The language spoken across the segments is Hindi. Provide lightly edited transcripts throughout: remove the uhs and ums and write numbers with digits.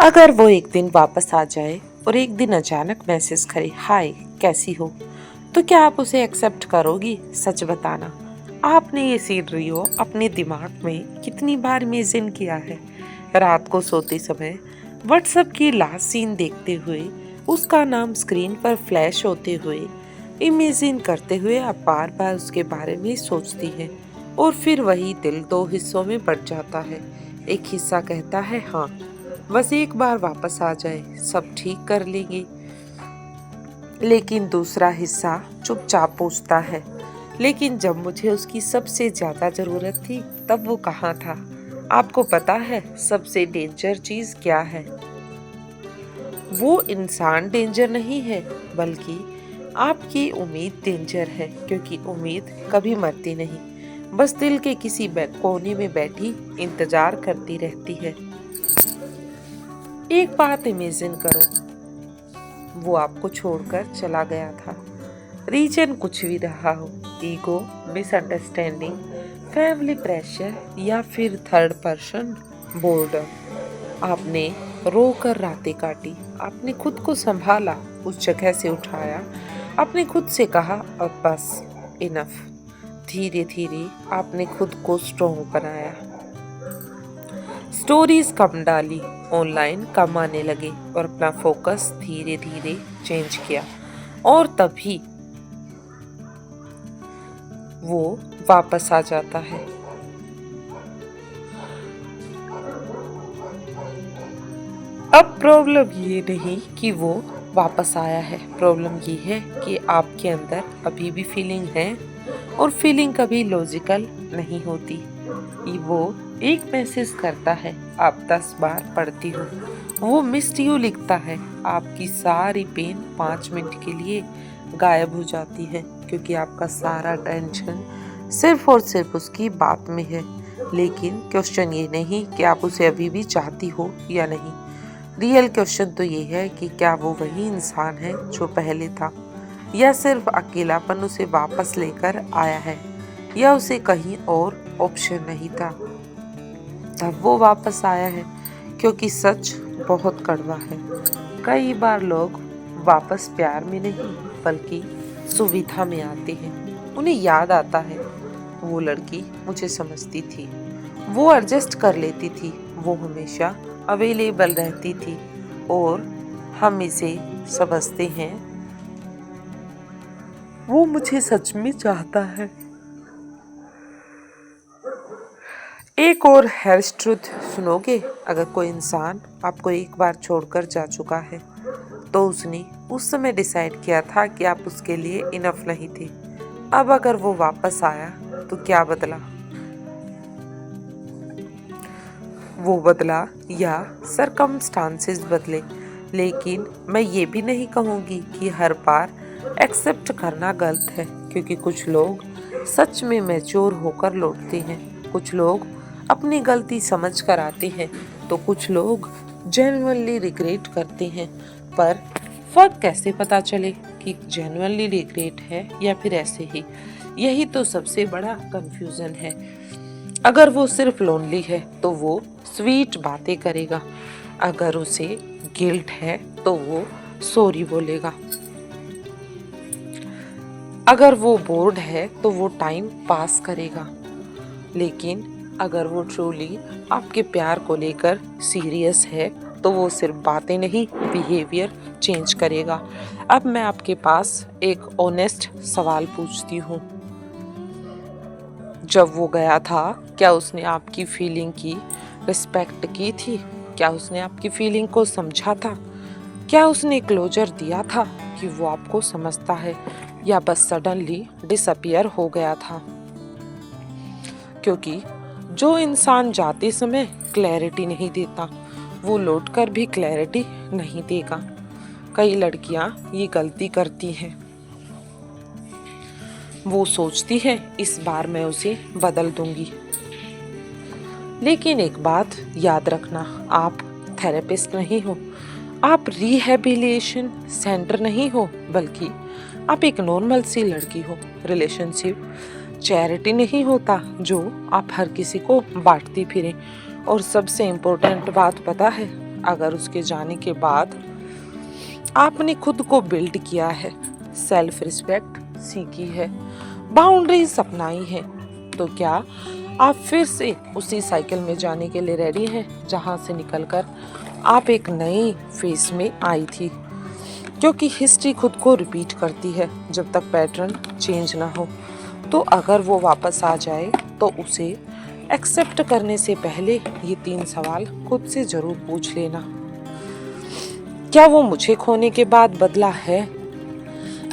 अगर वो एक दिन वापस आ जाए और एक दिन अचानक मैसेज करे, हाय कैसी हो, तो क्या आप उसे एक्सेप्ट करोगी? सच बताना, आपने ये सिनेरियो अपने दिमाग में कितनी बार इमेजिन किया है? रात को सोते समय व्हाट्सएप की लास्ट सीन देखते हुए, उसका नाम स्क्रीन पर फ्लैश होते हुए, इमेजिन करते हुए आप बार बार उसके बारे में सोचती हैं और फिर वही दिल दो हिस्सों में बट जाता है। एक हिस्सा कहता है हाँ, बस एक बार वापस आ जाए सब ठीक कर लेंगे, लेकिन दूसरा हिस्सा चुपचाप पूछता है, लेकिन जब मुझे उसकी सबसे ज्यादा जरूरत थी तब वो कहाँ था? आपको पता है सबसे डेंजर चीज क्या है? वो इंसान डेंजर नहीं है, बल्कि आपकी उम्मीद डेंजर है, क्योंकि उम्मीद कभी मरती नहीं, बस दिल के किसी कोने में बैठी इंतजार करती रहती है। एक बात इमेजिन करो, वो आपको छोड़कर चला गया था। रीजन कुछ भी रहा हो, ईगो, मिसअंडरस्टैंडिंग, फैमिली प्रेशर या फिर थर्ड पर्सन बोर्डम। आपने रो कर रातें काटी, आपने खुद को संभाला, उस जगह से उठाया, आपने खुद से कहा अब बस, इनफ। धीरे धीरे आपने खुद को स्ट्रॉन्ग बनाया, स्टोरीज कम डाली, ऑनलाइन कम आने लगे और अपना फोकस धीरे धीरे चेंज किया, और तभी वो वापस आ जाता है। अब प्रॉब्लम ये नहीं कि वो वापस आया है, प्रॉब्लम ये है कि आपके अंदर अभी भी फीलिंग है, और फीलिंग कभी लॉजिकल नहीं होती। वो एक मैसेज करता है, आप 10 बार पढ़ती हो, वो मिस्ड यू लिखता है, आपकी सारी पेन 5 मिनट के लिए गायब हो जाती है, क्योंकि आपका सारा टेंशन सिर्फ और सिर्फ उसकी बात में है। लेकिन क्वेश्चन ये नहीं कि आप उसे अभी भी चाहती हो या नहीं, रियल क्वेश्चन तो ये है कि क्या वो वही इंसान है जो पहले था, या सिर्फ अकेलापन उसे वापस लेकर आया है, या उसे कहीं और ऑप्शन नहीं था। तब वो वापस आया है, क्योंकि सच बहुत कड़वा है। कई बार लोग वापस प्यार में नहीं, बल्कि सुविधा में आते हैं। उन्हें याद आता है, वो लड़की मुझे समझती थी, वो एडजस्ट कर लेती थी, वो हमेशा अवेलेबल रहती थी, और हम इसे समझते हैं वो मुझे सच में चाहता है। एक और हैर्श ट्रूथ सुनोगे? अगर कोई इंसान आपको एक बार छोड़कर जा चुका है, तो उसने उस समय डिसाइड किया था कि आप उसके लिए इनफ नहीं थे। अब अगर वो वापस आया तो क्या बदला? वो बदला या सरकमस्टांसेस बदले, लेकिन मैं ये भी नहीं कहूँगी कि हर बार एक्सेप्ट करना गलत है, क्योंकि कुछ लोग सच में मैच्योर होकर लौटते हैं, कुछ लोग अपनी गलती समझ कर आते हैं, तो कुछ लोग जेन्युइनली रिग्रेट करते हैं। पर फर्क कैसे पता चले कि जेन्युइनली रिग्रेट है या फिर ऐसे ही? यही तो सबसे बड़ा कंफ्यूजन है। अगर वो सिर्फ लोनली है तो वो स्वीट बातें करेगा, अगर उसे गिल्ट है तो वो सॉरी बोलेगा, अगर वो बोर्ड है तो वो टाइम पास करेगा, लेकिन अगर वो ट्रूली आपके प्यार को लेकर सीरियस है तो वो सिर्फ बातें नहीं, बिहेवियर चेंज करेगा। अब मैं आपके पास एक ऑनेस्ट सवाल पूछती हूँ, जब वो गया था क्या उसने आपकी फीलिंग की रिस्पेक्ट की थी? क्या उसने आपकी फीलिंग को समझा था? क्या उसने क्लोजर दिया था कि वो आपको समझता है, या बस सडनली डिसअपियर हो गया था? क्योंकि जो इंसान जाते समय क्लैरिटी नहीं देता, वो लौटकर भी क्लैरिटी नहीं देगा। कई लड़कियां ये गलती करती हैं, वो सोचती है इस बार मैं उसे बदल दूंगी। लेकिन एक बात याद रखना, आप थेरेपिस्ट नहीं हो, आप रिहैबिलिटेशन सेंटर नहीं हो, बल्कि आप एक नॉर्मल सी लड़की हो। रिलेशनशिप चैरिटी नहीं होता जो आप हर किसी को बांटती फिरें। और सबसे इम्पोर्टेंट बात पता है, अगर उसके जाने के बाद आपने खुद को बिल्ड किया है, सेल्फ रिस्पेक्ट सीखी है, बाउंड्रीज अपनाई है, तो क्या आप फिर से उसी साइकिल में जाने के लिए रेडी हैं जहां से निकलकर आप एक नई फेज में आई थी? क्योंकि हिस्ट्री खुद को रिपीट करती है जब तक पैटर्न चेंज ना हो। तो अगर वो वापस आ जाए तो उसे एक्सेप्ट करने से पहले ये 3 सवाल खुद से जरूर पूछ लेना। क्या वो मुझे खोने के बाद बदला है,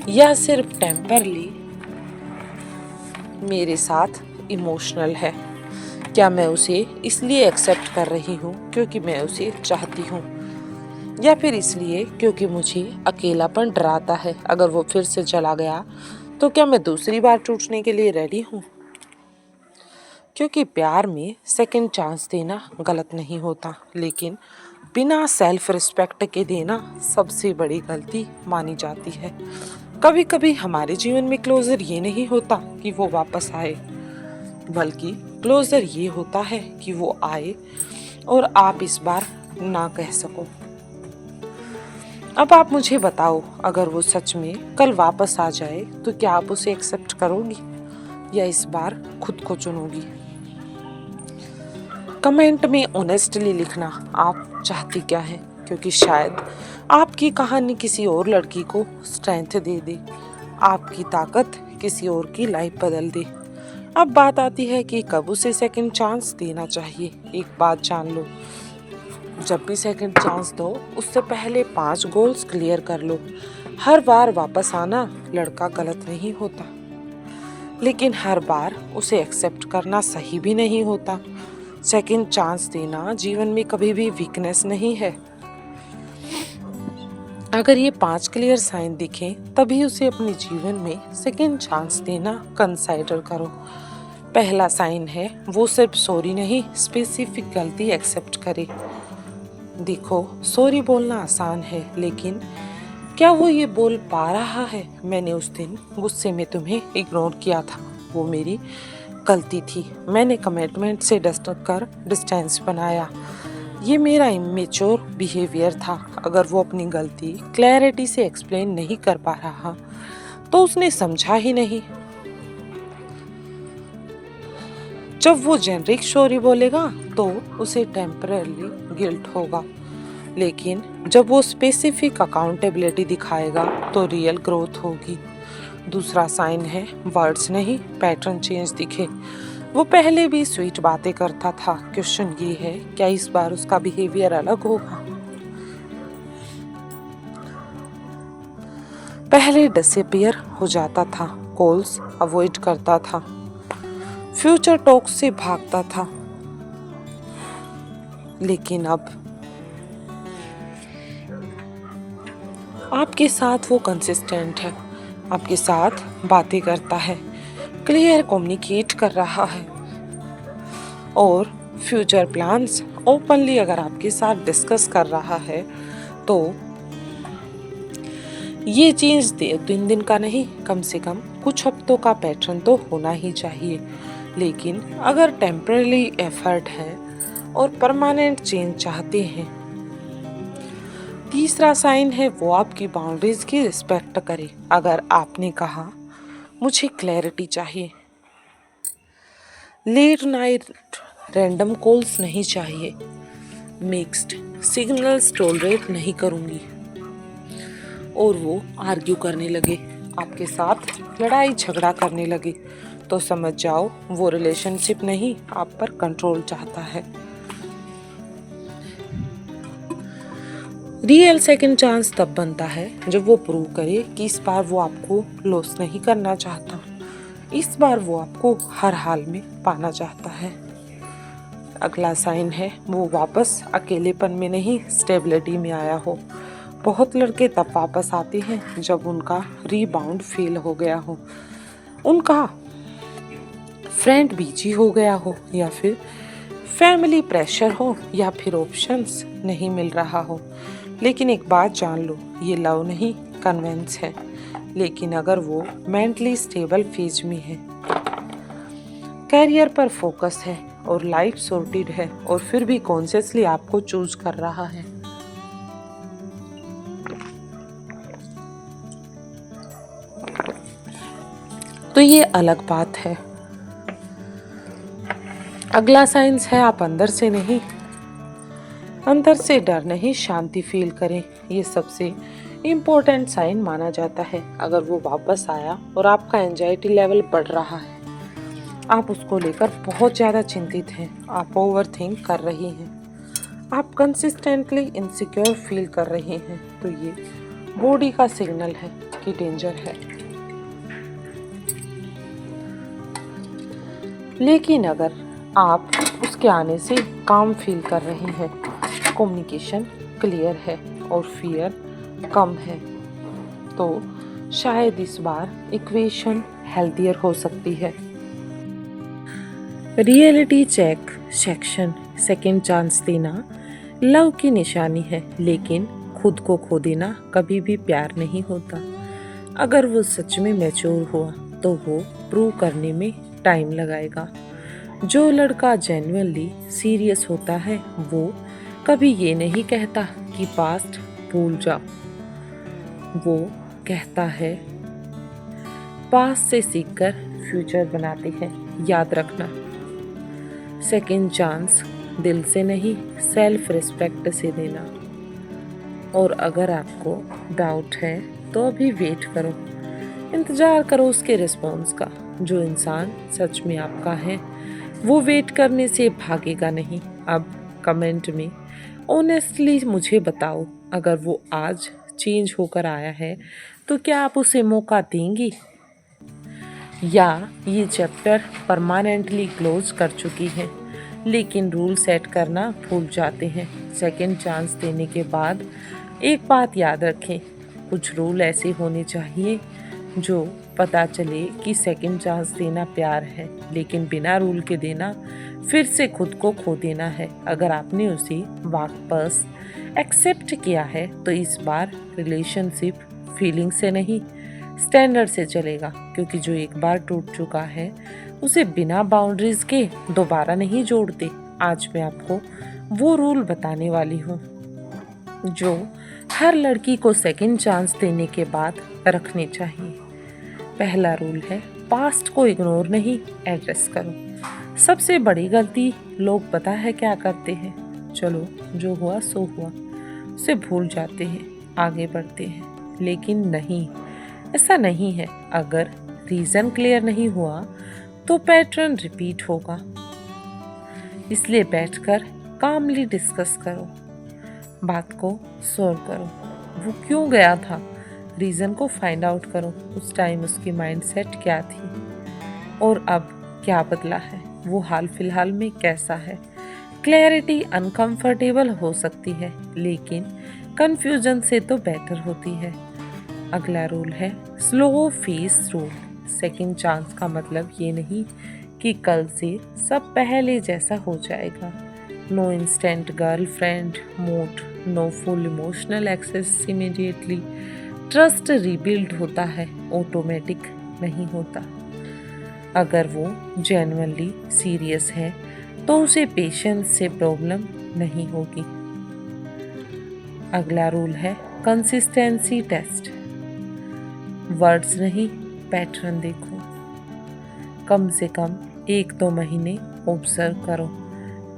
या सिर्फ टेम्परली मेरे साथ इमोशनल है? क्या मैं उसे इसलिए एक्सेप्ट कर रही हूँ क्योंकि मैं उसे चाहती हूँ, या फिर इसलिए क्योंकि मुझे अकेलापन डराता है? अगर वो फिर से चला गया तो क्या मैं दूसरी बार टूटने के लिए रेडी हूँ? क्योंकि प्यार में सेकंड चांस देना गलत नहीं होता, लेकिन बिना सेल्फ रिस्पेक्ट के देना सबसे बड़ी गलती मानी जाती है। कभी कभी हमारे जीवन में क्लोजर ये नहीं होता कि वो वापस आए, बल्कि क्लोजर ये होता है कि वो आए और आप इस बार ना कह सको। अब आप मुझे बताओ, अगर वो सच में कल वापस आ जाए तो क्या आप उसे एक्सेप्ट करोगी, या इस बार खुद को चुनोगी? कमेंट में ऑनेस्टली लिखना आप चाहती क्या है, क्योंकि शायद आपकी कहानी किसी और लड़की को स्ट्रेंथ दे दे, आपकी ताकत किसी और की लाइफ बदल दे। अब बात आती है कि कब उसे सेकंड चांस देना चाहिए। एक बात जान लो, जब भी सेकंड चांस दो उससे पहले 5 गोल्स क्लियर कर लो। हर बार वापस आना लड़का गलत नहीं होता, लेकिन हर बार उसे एक्सेप्ट करना सही भी नहीं होता। सेकंड चांस देना जीवन में कभी भी वीकनेस नहीं है। अगर ये 5 क्लियर साइन दिखें तभी उसे अपने जीवन में सेकंड चांस देना कंसाइडर करो। पहला साइन है वो सिर्फ सॉरी नहीं, स्पेसिफिक गलती एक्सेप्ट करे। देखो, सॉरी बोलना आसान है, लेकिन क्या वो ये बोल पा रहा है, मैंने उस दिन गुस्से में तुम्हें इग्नोर किया था, वो मेरी गलती थी, मैंने कमिटमेंट से डिस्टेंस बनाया, ये मेरा इमेच्योर बिहेवियर था। अगर वो अपनी गलती क्लैरिटी से एक्सप्लेन नहीं कर पा रहा तो उसने समझा ही नहीं। जब वो जेनरिक सॉरी बोलेगा तो उसे टेम्पररी गिल्ट होगा, लेकिन जब वो स्पेसिफिक अकाउंटेबिलिटी दिखाएगा तो रियल ग्रोथ होगी। दूसरा साइन है वर्ड्स नहीं, पैटर्न चेंज दिखे। वो पहले भी स्वीट बातें करता था, क्वेश्चन ये है क्या इस बार उसका बिहेवियर अलग होगा? पहले डिसअपीयर हो जाता था, कॉल्स अवॉइड करता था, फ्यूचर टॉक से भागता था, लेकिन अब आपके साथ वो कंसिस्टेंट है, आपके साथ बातें करता है, क्लियर कम्युनिकेट कर रहा है, और फ्यूचर प्लान्स ओपनली अगर आपके साथ डिस्कस कर रहा है तो ये चेंज 3 दिन का नहीं, कम से कम कुछ हफ्तों का पैटर्न तो होना ही चाहिए। लेकिन अगर टेम्पररी एफर्ट है और परमानेंट चेंज चाहते हैं, तीसरा साइन है वो आपकी बाउंड्रीज की रिस्पेक्ट करे। अगर आपने कहा मुझे क्लैरिटी चाहिए, लेट नाइट रैंडम कॉल्स नहीं चाहिए, मिक्स्ड सिग्नल्स टॉलरेट नहीं करूंगी, और वो आर्ग्यू करने लगे, आपके साथ लड़ाई झगड़ा करने लगे, तो समझ जाओ वो रिलेशनशिप नहीं, आप पर कंट्रोल चाहता है। रियल सेकंड चांस तब बनता है जब वो प्रूव करे कि इस बार वो आपको लॉस नहीं करना चाहता, इस बार वो आपको हर हाल में पाना चाहता है। अगला साइन है वो वापस अकेलेपन में नहीं, स्टेबिलिटी में आया हो। बहुत लड़के तब वापस आते हैं जब उनका रीबाउंड फेल हो गया हो, उनका फ्रेंड बिजी हो गया हो, या फिर फैमिली प्रेशर हो, या फिर ऑप्शंस नहीं मिल रहा हो। लेकिन एक बात जान लो, ये लव नहीं कन्वेंस है। लेकिन अगर वो मेंटली स्टेबल फेज में है, करियर पर फोकस है और लाइफ सॉर्टेड है, और फिर भी कॉन्शियसली आपको चूज कर रहा है, तो ये अलग बात है। अगला साइंस है आप अंदर से नहीं, अंदर से डर नहीं, शांति फील करें। ये सबसे इम्पोर्टेंट साइन माना जाता है। अगर वो वापस आया और आपका एंजाइटी लेवल बढ़ रहा है, आप उसको लेकर बहुत ज़्यादा चिंतित हैं, आप ओवर थिंक कर रही हैं, आप कंसिस्टेंटली इनसिक्योर फील कर रहे हैं, तो ये बॉडी का सिग्नल है कि डेंजर है। लेकिन अगर आप उसके आने से काम फील कर रहे हैं, कम्युनिकेशन क्लियर है और फियर कम है, तो शायद इस बार इक्वेशन हेल्थियर हो सकती है। Reality check section, second chance देना लव की निशानी है, लेकिन खुद को खो देना कभी भी प्यार नहीं होता। अगर वो सच में मैच्योर हुआ तो वो प्रूव करने में टाइम लगाएगा। जो लड़का जेन्युइनली सीरियस होता है वो कभी ये नहीं कहता कि पास्ट भूल जाओ, वो कहता है पास्ट से सीखकर फ्यूचर बनाते हैं। याद रखना, सेकंड चांस दिल से नहीं, सेल्फ रिस्पेक्ट से देना। और अगर आपको डाउट है तो अभी वेट करो, इंतज़ार करो उसके रिस्पॉन्स का। जो इंसान सच में आपका है वो वेट करने से भागेगा नहीं। अब कमेंट में ऑनेस्टली मुझे बताओ, अगर वो आज चेंज होकर आया है तो क्या आप उसे मौका देंगी, या ये चैप्टर परमानेंटली क्लोज कर चुकी है लेकिन रूल सेट करना भूल जाते हैं। सेकंड चांस देने के बाद एक बात याद रखें, कुछ रूल ऐसे होने चाहिए जो पता चले कि सेकंड चांस देना प्यार है, लेकिन बिना रूल के देना फिर से खुद को खो देना है। अगर आपने उसे वापस एक्सेप्ट किया है तो इस बार रिलेशनशिप फीलिंग से नहीं, स्टैंडर्ड से चलेगा, क्योंकि जो एक बार टूट चुका है उसे बिना बाउंड्रीज के दोबारा नहीं जोड़ते। आज मैं आपको वो रूल बताने वाली हूँ जो हर लड़की को सेकंड चांस देने के बाद रखने चाहिए। पहला रूल है, पास्ट को इग्नोर नहीं, एड्रेस करो। सबसे बड़ी गलती लोग पता है क्या करते हैं, चलो जो हुआ सो हुआ, उसे भूल जाते हैं, आगे बढ़ते हैं। लेकिन नहीं, ऐसा नहीं है। अगर रीज़न क्लियर नहीं हुआ तो पैटर्न रिपीट होगा। इसलिए बैठकर कामली डिस्कस करो, बात को सॉल्व करो। वो क्यों गया था, रीज़न को फाइंड आउट करो। उस टाइम उसकी माइंडसेट क्या थी और अब क्या बदला है, वो हाल फिलहाल में कैसा है। क्लैरिटी अनकंफर्टेबल हो सकती है लेकिन कंफ्यूजन से तो बेटर होती है। अगला रूल है slow face rule. Second chance का मतलब ये नहीं कि कल से सब पहले जैसा हो जाएगा। No instant girlfriend mode, no full emotional access immediately. Trust rebuild होता है, ऑटोमेटिक नहीं होता। अगर वो जेन्युइनली सीरियस है तो उसे पेशेंस से प्रॉब्लम नहीं होगी। अगला रूल है कंसिस्टेंसी टेस्ट। वर्ड्स नहीं, पैटर्न देखो। कम से कम 1-2 महीने ऑब्जर्व करो,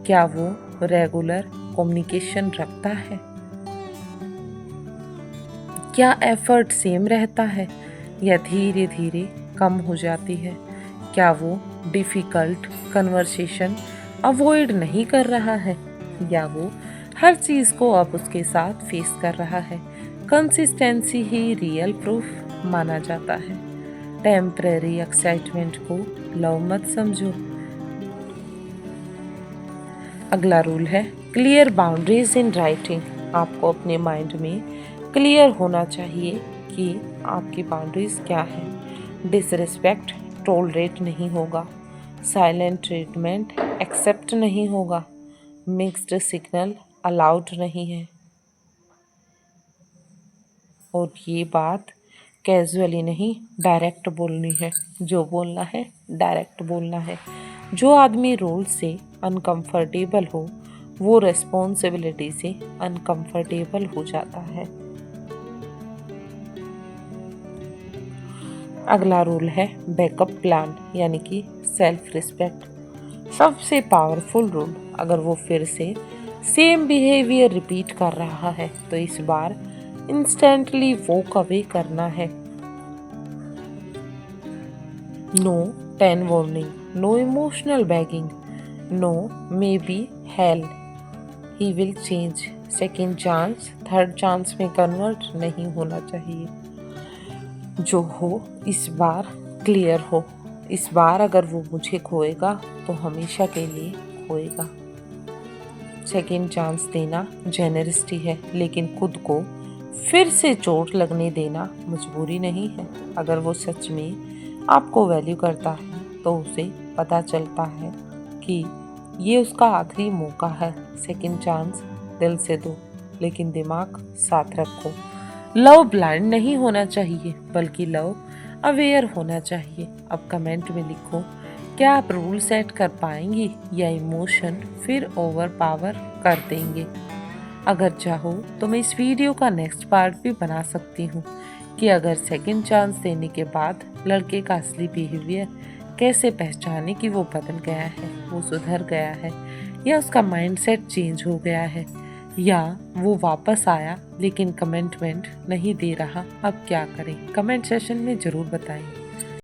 क्या वो रेगुलर कम्युनिकेशन रखता है, क्या एफर्ट सेम रहता है या धीरे धीरे कम हो जाती है, क्या वो डिफ़िकल्ट कन्वर्सेशन अवॉइड नहीं कर रहा है या वो हर चीज़ को अब उसके साथ फेस कर रहा है। कंसिस्टेंसी ही रियल प्रूफ माना जाता है। टेम्परेरी एक्साइटमेंट को लव मत समझो। अगला रूल है क्लियर बाउंड्रीज इन राइटिंग। आपको अपने माइंड में क्लियर होना चाहिए कि आपकी बाउंड्रीज क्या है। डिसरिस्पेक्ट टॉलरेट नहीं होगा, साइलेंट ट्रीटमेंट एक्सेप्ट नहीं होगा, मिक्स्ड सिग्नल अलाउड नहीं है। और ये बात कैजुअली नहीं, डायरेक्ट बोलनी है। जो बोलना है डायरेक्ट बोलना है। जो आदमी रोल से अनकंफर्टेबल हो वो रिस्पॉन्सिबिलिटी से अनकंफर्टेबल हो जाता है। अगला रूल है बैकअप प्लान यानी कि सेल्फ रिस्पेक्ट। सबसे पावरफुल रूल, अगर वो फिर से सेम बिहेवियर रिपीट कर रहा है तो इस बार इंस्टेंटली वॉक अवे करना है। No 10 warning, no emotional begging, no maybe he'll, he will change. Second chance third chance में कन्वर्ट नहीं होना चाहिए। जो हो इस बार क्लियर हो। इस बार अगर वो मुझे खोएगा तो हमेशा के लिए खोएगा। सेकेंड चांस देना जेनरिटी है, लेकिन खुद को फिर से चोट लगने देना मजबूरी नहीं है। अगर वो सच में आपको वैल्यू करता है तो उसे पता चलता है कि ये उसका आखिरी मौका है। सेकेंड चांस दिल से दो, लेकिन दिमाग साथ रखो। लव ब्लाइंड नहीं होना चाहिए, बल्कि लव अवेयर होना चाहिए। अब कमेंट में लिखो, क्या आप रूल सेट कर पाएंगी या इमोशन फिर ओवर पावर कर देंगे। अगर चाहो तो मैं इस वीडियो का नेक्स्ट पार्ट भी बना सकती हूँ कि अगर सेकंड चांस देने के बाद लड़के का असली बिहेवियर कैसे पहचाने कि वो बदल गया है, वो सुधर गया है, या उसका माइंडसेट चेंज हो गया है, या वो वापस आया लेकिन कमिटमेंट नहीं दे रहा। अब क्या करें, कमेंट सेशन में ज़रूर बताएं।